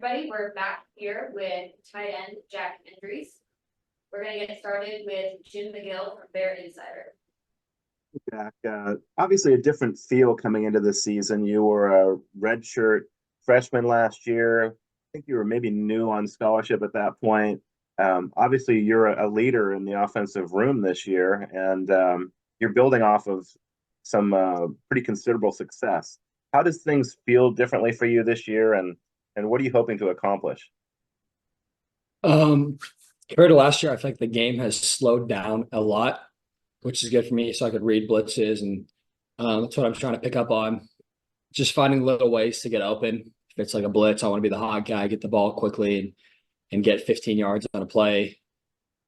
Everybody, we're back here with tight end Jack Endries. We're going to get started with Jim McGill from Bear Insider. Jack, obviously a different feel coming into this season. You were a redshirt freshman last year. I think you were maybe new on scholarship at that point. Obviously, you're a leader in the offensive room this year, and you're building off of some pretty considerable success. How does things feel differently for you this year, and what are you hoping to accomplish? Um, Compared to last year, I feel like the game has slowed down a lot, which is good for me. So I could read blitzes, and that's what I'm trying to pick up on. Just finding little ways to get open. If it's like a blitz, I want to be the hot guy, get the ball quickly, and get 15 yards on a play.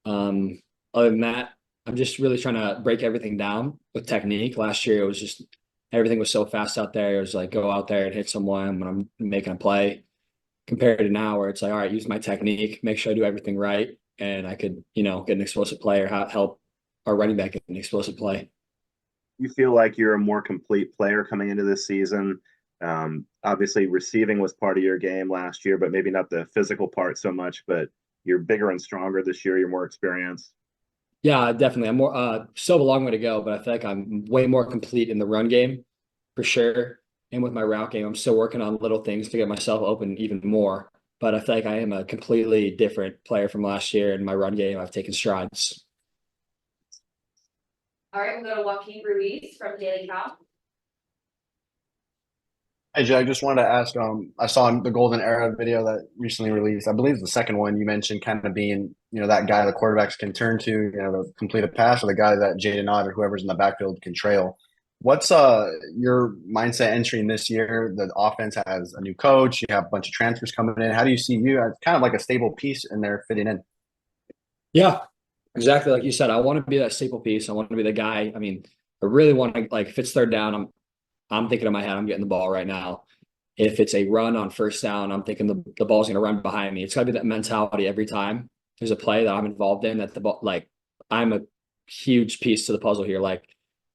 Um, Other than that, I'm just really trying to break everything down with technique. Last year, it was just everything was so fast out there. It was like go out there and hit someone when I'm making a play compared to now where it's like, all right, use my technique, make sure I do everything right, and I could, get an explosive play or help our running back get an explosive play. You feel like you're a more complete player coming into this season. Obviously, receiving was part of your game last year, but maybe not the physical part so much. But you're bigger and stronger this year. You're more experienced. Yeah, definitely. I'm more still have a long way to go, but I feel like I'm way more complete in the run game for sure. And with my route game, I'm still working on little things to get myself open even more. But I feel like I am a completely different player from last year in my run game. I've taken strides. All right, we'll go to Joaquin Ruiz from Daily Cal. Hey Jay, I just wanted to ask. I saw the Golden Era video that recently released. I believe the second one you mentioned, kind of being, that guy the quarterbacks can turn to, to complete a pass, or the guy that Jaden Ott or whoever's in the backfield can trail. What's your mindset entering this year? The offense has a new coach. You have a bunch of transfers coming in. How do you see you as kind of like a stable piece in there fitting in? Yeah, exactly like you said. I want to be that staple piece. I want to be the guy. I mean, I really want to like if it's third down, I'm thinking in my head, I'm getting the ball right now. If it's a run on first down, I'm thinking the ball's going to run behind me. It's got to be that mentality every time there's a play that I'm involved in that the ball, like I'm a huge piece to the puzzle here. Like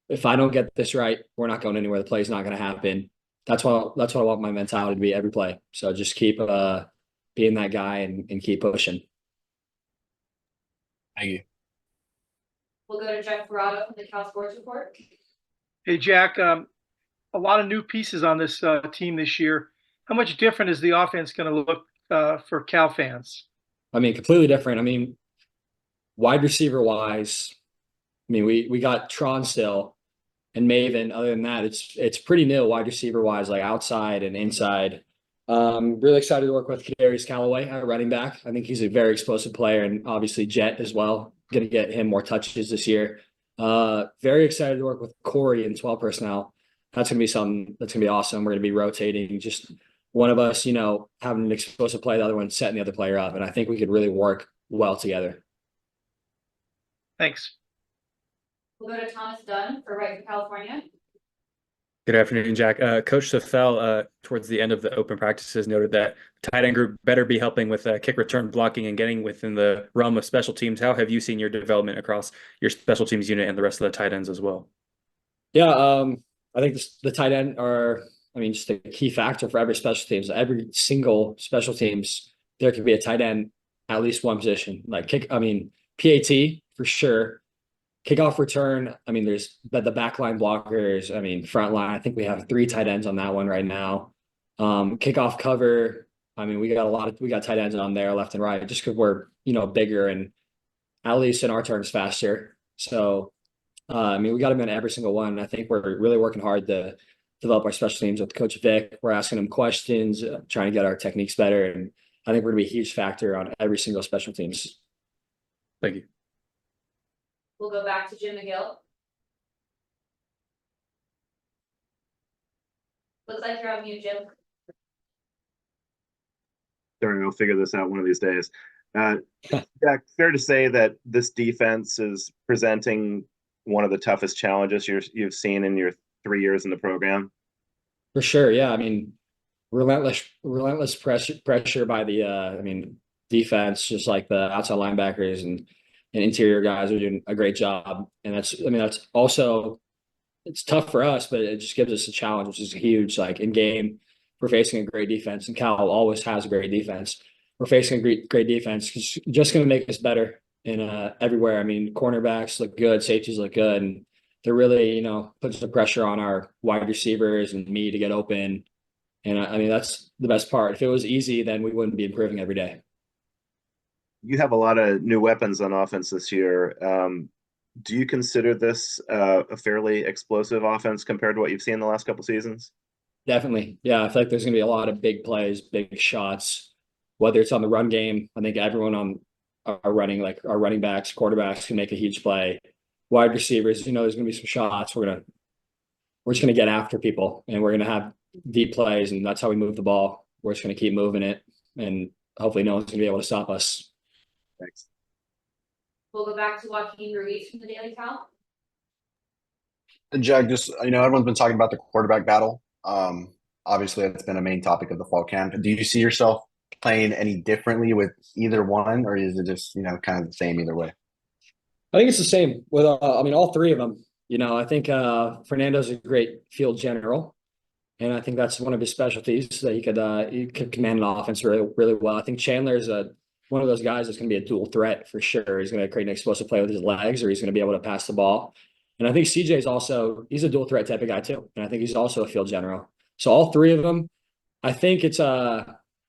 if I don't get this right, we're not going anywhere. The play's not going to happen. That's what I want my mentality to be every play. So just keep being that guy and keep pushing. Thank you. We'll go to Jeff Corrado from the Cal Sports Report. Hey, Jack, a lot of new pieces on this team this year. How much different is the offense going to look for Cal fans? I mean, completely different. I mean, wide receiver wise, I mean, we got Tron still and Maven. Other than that, it's pretty nil wide receiver wise, like outside and inside. Really excited to work with Kadarius Callaway at running back. I think he's a very explosive player, and obviously Jet as well. Going to get him more touches this year. Very excited to work with Corey in 12 personnel. That's going to be something that's going to be awesome. We're going to be rotating, just one of us, having an explosive play, the other one setting the other player up, and I think we could really work well together. Thanks. We'll go to Thomas Dunn for Right for California. Good afternoon, Jack. Coach Safel, towards the end of the open practices, noted that tight end group better be helping with kick return blocking and getting within the realm of special teams. How have you seen your development across your special teams unit and the rest of the tight ends as well? Yeah, I think the tight end are, I mean, just a key factor for every special teams. Every single special teams, there could be a tight end at least one position. Like PAT for sure. Kickoff return, I mean, there's the backline blockers. I mean, front line, I think we have three tight ends on that one right now. Kickoff cover, I mean, we got tight ends on there left and right just because we're, bigger and at least in our terms faster. So, I mean, we got them in every single one. I think we're really working hard to develop our special teams with Coach Vic. We're asking him questions, trying to get our techniques better. And I think we're going to be a huge factor on every single special teams. Thank you. We'll go back to Jim McGill. Looks like you're on mute, Jim. Sorry, I'll figure this out one of these days. Jack, fair to say that this defense is presenting one of the toughest challenges you've seen in your 3 years in the program? For sure, yeah. I mean, relentless pressure by the defense, just like the outside linebackers and interior guys are doing a great job. And that's also, it's tough for us, but it just gives us a challenge, which is huge. Like in game, we're facing a great defense, and Cal always has a great defense. We're facing a great defense. It's just going to make us better in everywhere. I mean, cornerbacks look good, safeties look good, and they're really, putting some pressure on our wide receivers and me to get open. And I mean, that's the best part. If it was easy, then we wouldn't be improving every day. You have a lot of new weapons on offense this year. Do you consider this a fairly explosive offense compared to what you've seen in the last couple seasons? Definitely. Yeah, I feel like there's going to be a lot of big plays, big shots, whether it's on the run game. I think everyone on our running backs, quarterbacks can make a huge play. Wide receivers, there's going to be some shots. We're just going to get after people, and we're going to have deep plays, and that's how we move the ball. We're just going to keep moving it, and hopefully no one's going to be able to stop us. Thanks. We'll go back to Joaquin Ruiz from the Daily Cal. Jack, just everyone's been talking about the quarterback battle. Obviously, it's been a main topic of the fall camp. Do you see yourself playing any differently with either one, or is it just kind of the same either way? I think it's the same with all three of them. I think Fernando's a great field general, and I think that's one of his specialties, that he could command an offense really, really well. I think Chandler is one of those guys that's going to be a dual threat for sure. He's going to create an explosive play with his legs, or he's going to be able to pass the ball. And I think CJ's he's a dual threat type of guy too. And I think he's also a field general. So all three of them, I think I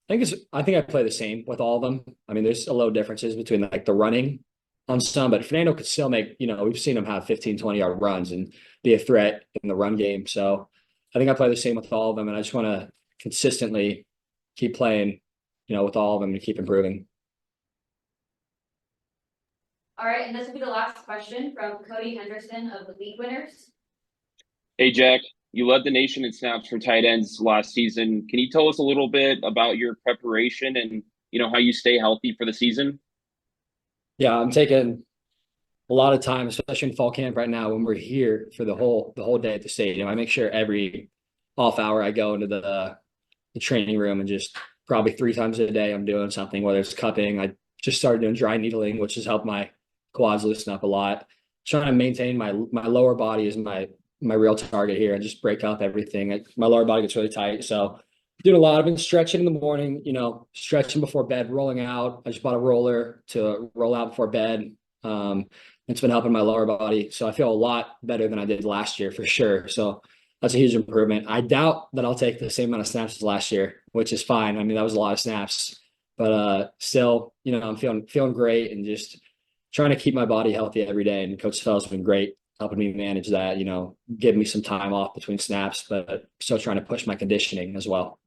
play the same with all of them. I mean, there's a little differences between like the running on some, but Fernando could still make, we've seen him have 15, 20-yard runs and be a threat in the run game. So I think I play the same with all of them. And I just want to consistently keep playing, with all of them and keep improving. All right, and this will be the last question from Cody Henderson of the League Winners. Hey, Jack, you led the nation in snaps for tight ends last season. Can you tell us a little bit about your preparation and, how you stay healthy for the season? Yeah, I'm taking a lot of time, especially in fall camp right now when we're here for the whole day at the stadium. I make sure every off hour I go into the training room, and just probably 3 times a day I'm doing something, whether it's cupping. I just started doing dry needling, which has helped my quads loosen up a lot. Trying to maintain my lower body is my real target here, and just break up everything. My lower body gets really tight, so doing a lot of stretching in the morning, stretching before bed, rolling out. I just bought a roller to roll out before bed. It's been helping my lower body, so I feel a lot better than I did last year for sure. So that's a huge improvement. I doubt that I'll take the same amount of snaps as last year, which is fine. I mean, that was a lot of snaps, but still, I'm feeling great, and just trying to keep my body healthy every day. And Coach Fell's been great helping me manage that, giving me some time off between snaps, but still trying to push my conditioning as well.